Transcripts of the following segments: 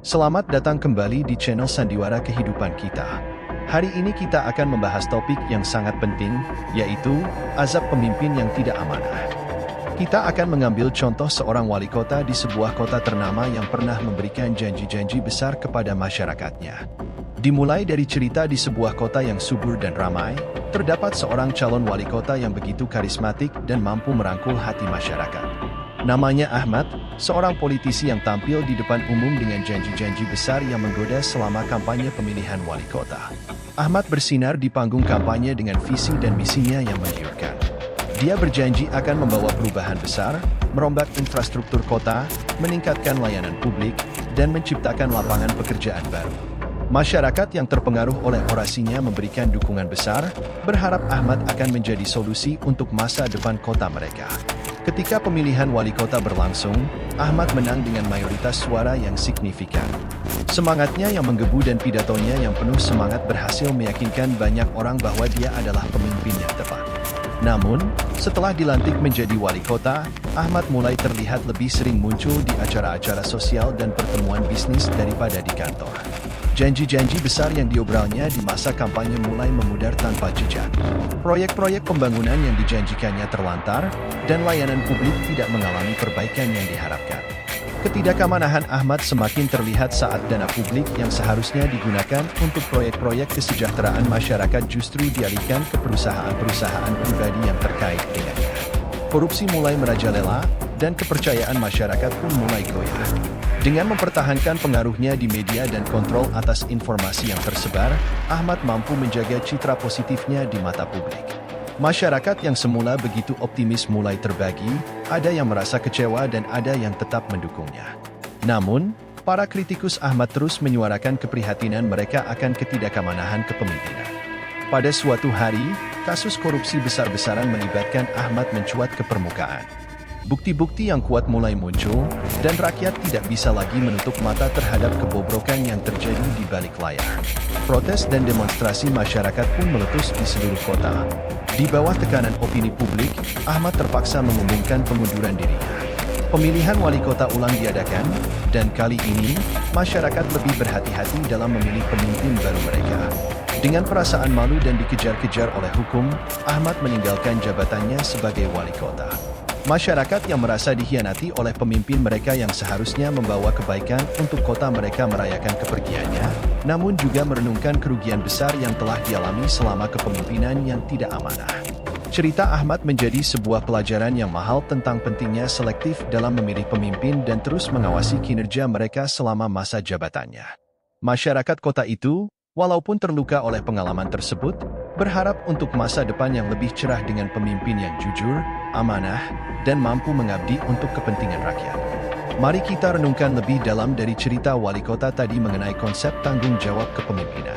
Selamat datang kembali di channel Sandiwara Kehidupan Kita. Hari ini kita akan membahas topik yang sangat penting, yaitu azab pemimpin yang tidak amanah. Kita akan mengambil contoh seorang wali kota di sebuah kota ternama yang pernah memberikan janji-janji besar kepada masyarakatnya. Dimulai dari cerita di sebuah kota yang subur dan ramai, terdapat seorang calon wali kota yang begitu karismatik dan mampu merangkul hati masyarakat. Namanya Ahmad, seorang politisi yang tampil di depan umum dengan janji-janji besar yang menggoda selama kampanye pemilihan wali kota. Ahmad bersinar di panggung kampanye dengan visi dan misinya yang menggiurkan. Dia berjanji akan membawa perubahan besar, merombak infrastruktur kota, meningkatkan layanan publik, dan menciptakan lapangan pekerjaan baru. Masyarakat yang terpengaruh oleh orasinya memberikan dukungan besar, berharap Ahmad akan menjadi solusi untuk masa depan kota mereka. Ketika pemilihan wali kota berlangsung, Ahmad menang dengan mayoritas suara yang signifikan. Semangatnya yang menggebu dan pidatonya yang penuh semangat berhasil meyakinkan banyak orang bahwa dia adalah pemimpin yang tepat. Namun, setelah dilantik menjadi wali kota, Ahmad mulai terlihat lebih sering muncul di acara-acara sosial dan pertemuan bisnis daripada di kantor. Janji-janji besar yang diobrolnya di masa kampanye mulai memudar tanpa jejak. Proyek-proyek pembangunan yang dijanjikannya terlantar, dan layanan publik tidak mengalami perbaikan yang diharapkan. Ketidakamaнаhan Ahmad semakin terlihat saat dana publik yang seharusnya digunakan untuk proyek-proyek kesejahteraan masyarakat justru dialihkan ke perusahaan-perusahaan pribadi yang terkait dengannya. Korupsi mulai merajalela, dan kepercayaan masyarakat pun mulai goyah. Dengan mempertahankan pengaruhnya di media dan kontrol atas informasi yang tersebar, Ahmad mampu menjaga citra positifnya di mata publik. Masyarakat yang semula begitu optimis mulai terbagi, ada yang merasa kecewa dan ada yang tetap mendukungnya. Namun, para kritikus Ahmad terus menyuarakan keprihatinan mereka akan ketidakamaнаhan kepemimpinan. Pada suatu hari, kasus korupsi besar-besaran melibatkan Ahmad mencuat ke permukaan. Bukti-bukti yang kuat mulai muncul, dan rakyat tidak bisa lagi menutup mata terhadap kebobrokan yang terjadi di balik layar. Protes dan demonstrasi masyarakat pun meletus di seluruh kota. Di bawah tekanan opini publik, Ahmad terpaksa mengumumkan pengunduran dirinya. Pemilihan wali kota ulang diadakan, dan kali ini, masyarakat lebih berhati-hati dalam memilih pemimpin baru mereka. Dengan perasaan malu dan dikejar-kejar oleh hukum, Ahmad meninggalkan jabatannya sebagai wali kota. Masyarakat yang merasa dikhianati oleh pemimpin mereka yang seharusnya membawa kebaikan untuk kota mereka merayakan kepergiannya, namun juga merenungkan kerugian besar yang telah dialami selama kepemimpinan yang tidak amanah. Cerita Ahmad menjadi sebuah pelajaran yang mahal tentang pentingnya selektif dalam memilih pemimpin dan terus mengawasi kinerja mereka selama masa jabatannya. Masyarakat kota itu, walaupun terluka oleh pengalaman tersebut, berharap untuk masa depan yang lebih cerah dengan pemimpin yang jujur, amanah, dan mampu mengabdi untuk kepentingan rakyat. Mari kita renungkan lebih dalam dari cerita wali kota tadi mengenai konsep tanggung jawab kepemimpinan.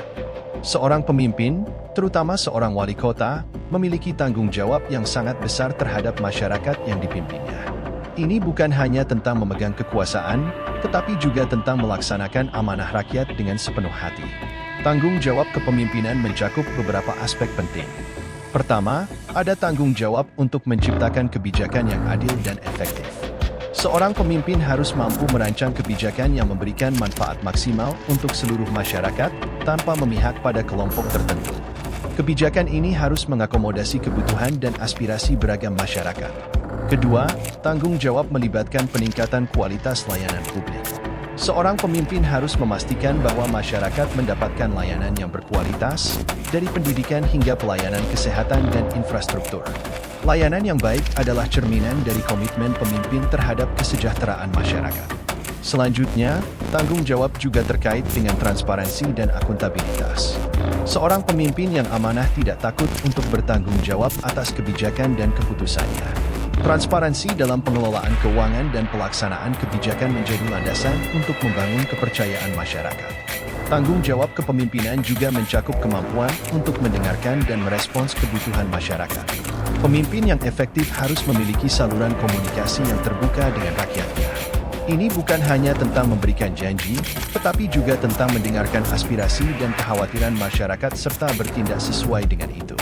Seorang pemimpin, terutama seorang wali kota, memiliki tanggung jawab yang sangat besar terhadap masyarakat yang dipimpinnya. Ini bukan hanya tentang memegang kekuasaan, tetapi juga tentang melaksanakan amanah rakyat dengan sepenuh hati. Tanggung jawab kepemimpinan mencakup beberapa aspek penting. Pertama, ada tanggung jawab untuk menciptakan kebijakan yang adil dan efektif. Seorang pemimpin harus mampu merancang kebijakan yang memberikan manfaat maksimal untuk seluruh masyarakat, tanpa memihak pada kelompok tertentu. Kebijakan ini harus mengakomodasi kebutuhan dan aspirasi beragam masyarakat. Kedua, tanggung jawab melibatkan peningkatan kualitas layanan publik. Seorang pemimpin harus memastikan bahwa masyarakat mendapatkan layanan yang berkualitas, dari pendidikan hingga pelayanan kesehatan dan infrastruktur. Layanan yang baik adalah cerminan dari komitmen pemimpin terhadap kesejahteraan masyarakat. Selanjutnya, tanggung jawab juga terkait dengan transparansi dan akuntabilitas. Seorang pemimpin yang amanah tidak takut untuk bertanggung jawab atas kebijakan dan keputusannya. Transparansi dalam pengelolaan keuangan dan pelaksanaan kebijakan menjadi landasan untuk membangun kepercayaan masyarakat. Tanggung jawab kepemimpinan juga mencakup kemampuan untuk mendengarkan dan merespons kebutuhan masyarakat. Pemimpin yang efektif harus memiliki saluran komunikasi yang terbuka dengan rakyatnya. Ini bukan hanya tentang memberikan janji, tetapi juga tentang mendengarkan aspirasi dan kekhawatiran masyarakat serta bertindak sesuai dengan itu.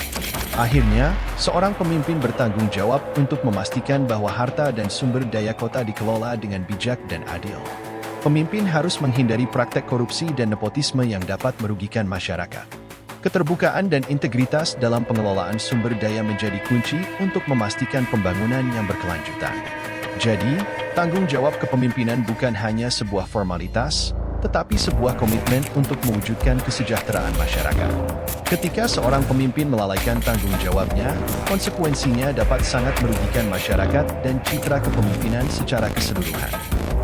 Akhirnya, seorang pemimpin bertanggung jawab untuk memastikan bahwa harta dan sumber daya kota dikelola dengan bijak dan adil. Pemimpin harus menghindari praktek korupsi dan nepotisme yang dapat merugikan masyarakat. Keterbukaan dan integritas dalam pengelolaan sumber daya menjadi kunci untuk memastikan pembangunan yang berkelanjutan. Jadi, tanggung jawab kepemimpinan bukan hanya sebuah formalitas, tetapi sebuah komitmen untuk mewujudkan kesejahteraan masyarakat. Ketika seorang pemimpin melalaikan tanggung jawabnya, konsekuensinya dapat sangat merugikan masyarakat dan citra kepemimpinan secara keseluruhan.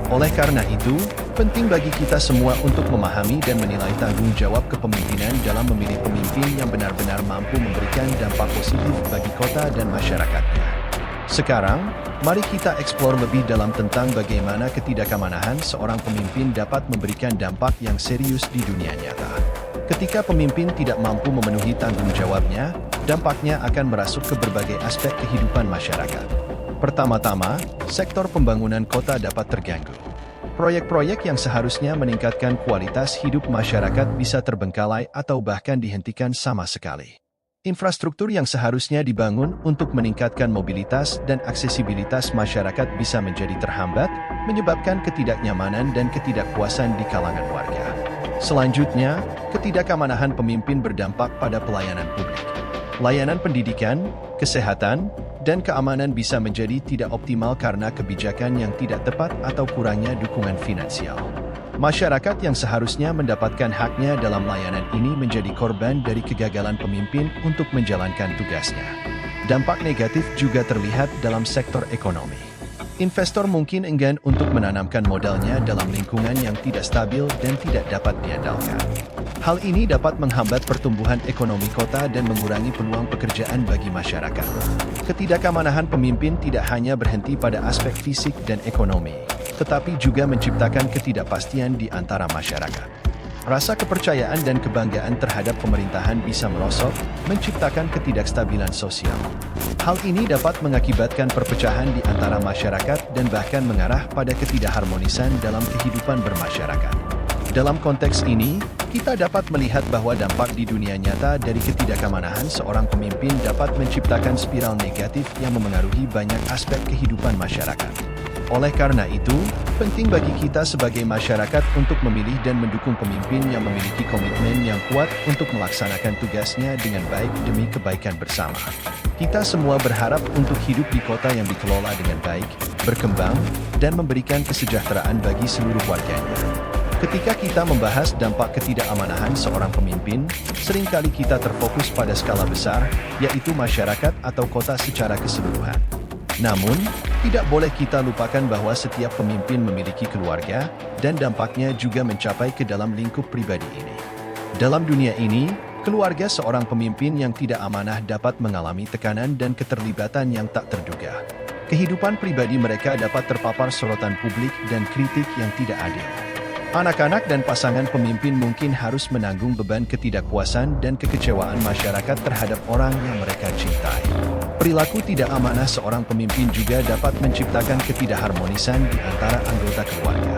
Oleh karena itu, penting bagi kita semua untuk memahami dan menilai tanggung jawab kepemimpinan dalam memilih pemimpin yang benar-benar mampu memberikan dampak positif bagi kota dan masyarakatnya. Sekarang, mari kita eksplor lebih dalam tentang bagaimana ketidakamaнаhan seorang pemimpin dapat memberikan dampak yang serius di dunia nyata. Ketika pemimpin tidak mampu memenuhi tanggung jawabnya, dampaknya akan merasuk ke berbagai aspek kehidupan masyarakat. Pertama-tama, sektor pembangunan kota dapat terganggu. Proyek-proyek yang seharusnya meningkatkan kualitas hidup masyarakat bisa terbengkalai atau bahkan dihentikan sama sekali. Infrastruktur yang seharusnya dibangun untuk meningkatkan mobilitas dan aksesibilitas masyarakat bisa menjadi terhambat, menyebabkan ketidaknyamanan dan ketidakpuasan di kalangan warga. Selanjutnya, ketidakamaнаhan pemimpin berdampak pada pelayanan publik. Layanan pendidikan, kesehatan, dan keamanan bisa menjadi tidak optimal karena kebijakan yang tidak tepat atau kurangnya dukungan finansial. Masyarakat yang seharusnya mendapatkan haknya dalam layanan ini menjadi korban dari kegagalan pemimpin untuk menjalankan tugasnya. Dampak negatif juga terlihat dalam sektor ekonomi. Investor mungkin enggan untuk menanamkan modalnya dalam lingkungan yang tidak stabil dan tidak dapat diandalkan. Hal ini dapat menghambat pertumbuhan ekonomi kota dan mengurangi peluang pekerjaan bagi masyarakat. Ketidakamaнаhan pemimpin tidak hanya berhenti pada aspek fisik dan ekonomi, tetapi juga menciptakan ketidakpastian di antara masyarakat. Rasa kepercayaan dan kebanggaan terhadap pemerintahan bisa merosot, menciptakan ketidakstabilan sosial. Hal ini dapat mengakibatkan perpecahan di antara masyarakat dan bahkan mengarah pada ketidakharmonisan dalam kehidupan bermasyarakat. Dalam konteks ini, kita dapat melihat bahwa dampak di dunia nyata dari ketidakamaнаhan seorang pemimpin dapat menciptakan spiral negatif yang memengaruhi banyak aspek kehidupan masyarakat. Oleh karena itu, penting bagi kita sebagai masyarakat untuk memilih dan mendukung pemimpin yang memiliki komitmen yang kuat untuk melaksanakan tugasnya dengan baik demi kebaikan bersama. Kita semua berharap untuk hidup di kota yang dikelola dengan baik, berkembang, dan memberikan kesejahteraan bagi seluruh warganya. Ketika kita membahas dampak ketidakamaнаhan seorang pemimpin, seringkali kita terfokus pada skala besar, yaitu masyarakat atau kota secara keseluruhan. Namun, tidak boleh kita lupakan bahwa setiap pemimpin memiliki keluarga, dan dampaknya juga mencapai ke dalam lingkup pribadi ini. Dalam dunia ini, keluarga seorang pemimpin yang tidak amanah dapat mengalami tekanan dan keterlibatan yang tak terduga. Kehidupan pribadi mereka dapat terpapar sorotan publik dan kritik yang tidak adil. Anak-anak dan pasangan pemimpin mungkin harus menanggung beban ketidakpuasan dan kekecewaan masyarakat terhadap orang yang mereka cintai. Perilaku tidak amanah seorang pemimpin juga dapat menciptakan ketidakharmonisan di antara anggota keluarga.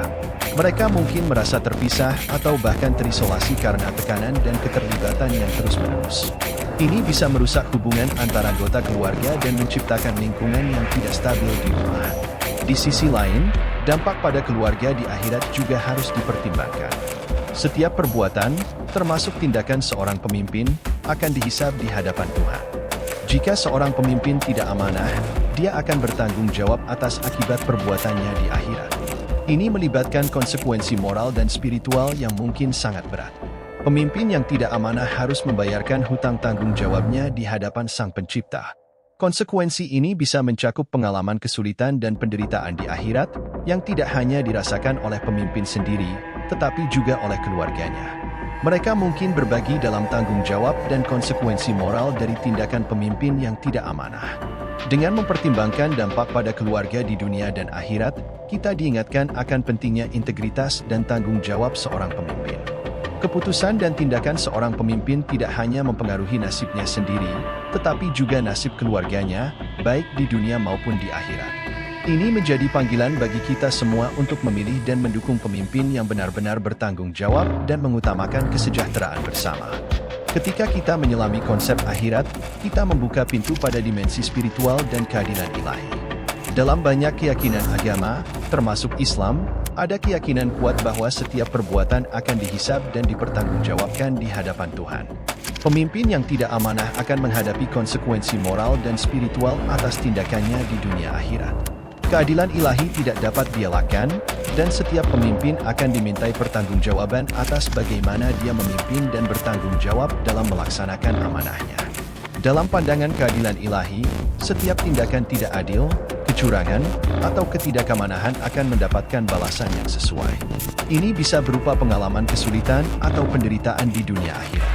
Mereka mungkin merasa terpisah atau bahkan terisolasi karena tekanan dan keterlibatan yang terus-menerus. Ini bisa merusak hubungan antara anggota keluarga dan menciptakan lingkungan yang tidak stabil di rumah. Di sisi lain, dampak pada keluarga di akhirat juga harus dipertimbangkan. Setiap perbuatan, termasuk tindakan seorang pemimpin, akan dihisab di hadapan Tuhan. Jika seorang pemimpin tidak amanah, dia akan bertanggung jawab atas akibat perbuatannya di akhirat. Ini melibatkan konsekuensi moral dan spiritual yang mungkin sangat berat. Pemimpin yang tidak amanah harus membayarkan hutang tanggung jawabnya di hadapan Sang Pencipta. Konsekuensi ini bisa mencakup pengalaman kesulitan dan penderitaan di akhirat, yang tidak hanya dirasakan oleh pemimpin sendiri, tetapi juga oleh keluarganya. Mereka mungkin berbagi dalam tanggung jawab dan konsekuensi moral dari tindakan pemimpin yang tidak amanah. Dengan mempertimbangkan dampak pada keluarga di dunia dan akhirat, kita diingatkan akan pentingnya integritas dan tanggung jawab seorang pemimpin. Keputusan dan tindakan seorang pemimpin tidak hanya mempengaruhi nasibnya sendiri, tetapi juga nasib keluarganya, baik di dunia maupun di akhirat. Ini menjadi panggilan bagi kita semua untuk memilih dan mendukung pemimpin yang benar-benar bertanggung jawab dan mengutamakan kesejahteraan bersama. Ketika kita menyelami konsep akhirat, kita membuka pintu pada dimensi spiritual dan keadilan ilahi. Dalam banyak keyakinan agama, termasuk Islam, Ada keyakinan kuat bahwa setiap perbuatan akan dihisab dan dipertanggungjawabkan di hadapan Tuhan. Pemimpin yang tidak amanah akan menghadapi konsekuensi moral dan spiritual atas tindakannya di dunia akhirat. Keadilan ilahi tidak dapat dielakkan, dan setiap pemimpin akan dimintai pertanggungjawaban atas bagaimana dia memimpin dan bertanggung jawab dalam melaksanakan amanahnya. Dalam pandangan keadilan ilahi, setiap tindakan tidak adil, kecurangan, atau ketidakamaнаhan akan mendapatkan balasan yang sesuai. Ini bisa berupa pengalaman kesulitan atau penderitaan di dunia akhirat.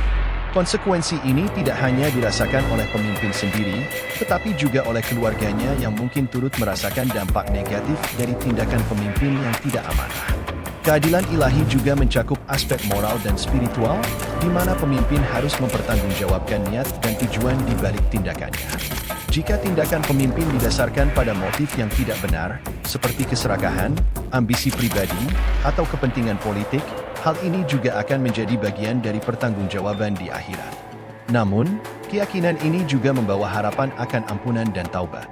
Konsekuensi ini tidak hanya dirasakan oleh pemimpin sendiri, tetapi juga oleh keluarganya yang mungkin turut merasakan dampak negatif dari tindakan pemimpin yang tidak amanah. Keadilan ilahi juga mencakup aspek moral dan spiritual, di mana pemimpin harus mempertanggungjawabkan niat dan tujuan di balik tindakannya. Jika tindakan pemimpin didasarkan pada motif yang tidak benar, seperti keserakahan, ambisi pribadi, atau kepentingan politik, hal ini juga akan menjadi bagian dari pertanggungjawaban di akhirat. Namun, keyakinan ini juga membawa harapan akan ampunan dan taubat.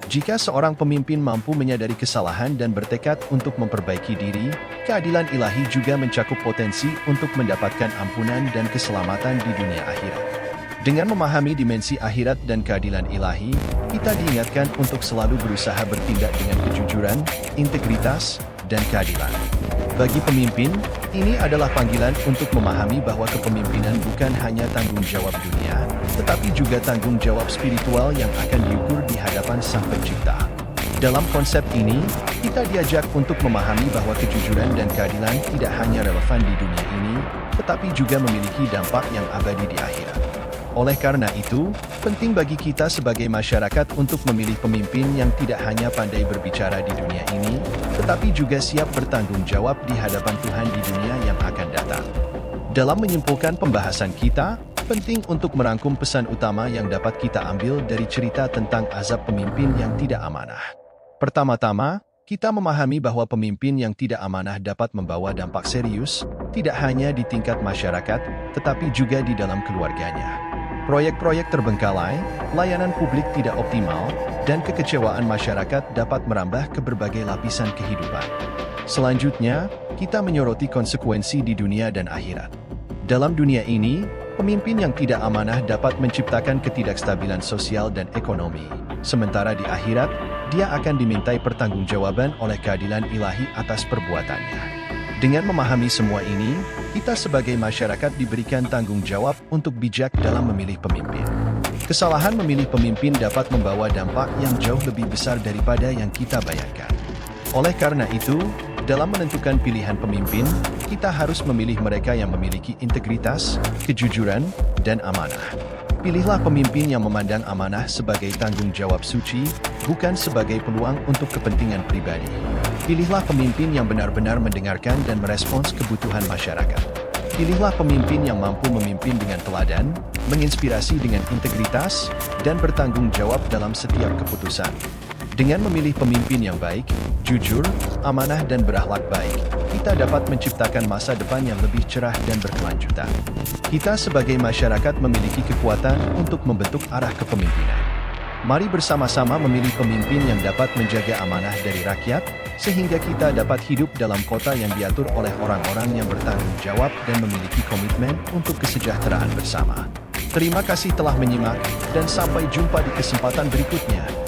Jika seorang pemimpin mampu menyadari kesalahan dan bertekad untuk memperbaiki diri, keadilan ilahi juga mencakup potensi untuk mendapatkan ampunan dan keselamatan di dunia akhirat. Dengan memahami dimensi akhirat dan keadilan ilahi, kita diingatkan untuk selalu berusaha bertindak dengan kejujuran, integritas, dan keadilan. Bagi pemimpin, ini adalah panggilan untuk memahami bahwa kepemimpinan bukan hanya tanggung jawab dunia, tetapi juga tanggung jawab spiritual yang akan diukur di hadapan Sang Pencipta. Dalam konsep ini, kita diajak untuk memahami bahwa kejujuran dan keadilan tidak hanya relevan di dunia ini, tetapi juga memiliki dampak yang abadi di akhirat. Oleh karena itu, penting bagi kita sebagai masyarakat untuk memilih pemimpin yang tidak hanya pandai berbicara di dunia ini, tetapi juga siap bertanggung jawab di hadapan Tuhan di dunia yang akan datang. Dalam menyimpulkan pembahasan kita, penting untuk merangkum pesan utama yang dapat kita ambil dari cerita tentang azab pemimpin yang tidak amanah. Pertama-tama, kita memahami bahwa pemimpin yang tidak amanah dapat membawa dampak serius, tidak hanya di tingkat masyarakat, tetapi juga di dalam keluarganya. Proyek-proyek terbengkalai, layanan publik tidak optimal, dan kekecewaan masyarakat dapat merambah ke berbagai lapisan kehidupan. Selanjutnya, kita menyoroti konsekuensi di dunia dan akhirat. Dalam dunia ini, pemimpin yang tidak amanah dapat menciptakan ketidakstabilan sosial dan ekonomi. Sementara di akhirat, dia akan dimintai pertanggungjawaban oleh keadilan ilahi atas perbuatannya. Dengan memahami semua ini, kita sebagai masyarakat diberikan tanggung jawab untuk bijak dalam memilih pemimpin. Kesalahan memilih pemimpin dapat membawa dampak yang jauh lebih besar daripada yang kita bayangkan. Oleh karena itu, dalam menentukan pilihan pemimpin, kita harus memilih mereka yang memiliki integritas, kejujuran, dan amanah. Pilihlah pemimpin yang memandang amanah sebagai tanggung jawab suci, bukan sebagai peluang untuk kepentingan pribadi. Pilihlah pemimpin yang benar-benar mendengarkan dan merespons kebutuhan masyarakat. Pilihlah pemimpin yang mampu memimpin dengan teladan, menginspirasi dengan integritas, dan bertanggung jawab dalam setiap keputusan. Dengan memilih pemimpin yang baik, jujur, amanah dan berakhlak baik, kita dapat menciptakan masa depan yang lebih cerah dan berkelanjutan. Kita sebagai masyarakat memiliki kekuatan untuk membentuk arah kepemimpinan. Mari bersama-sama memilih pemimpin yang dapat menjaga amanah dari rakyat, sehingga kita dapat hidup dalam kota yang diatur oleh orang-orang yang bertanggung jawab dan memiliki komitmen untuk kesejahteraan bersama. Terima kasih telah menyimak, dan sampai jumpa di kesempatan berikutnya.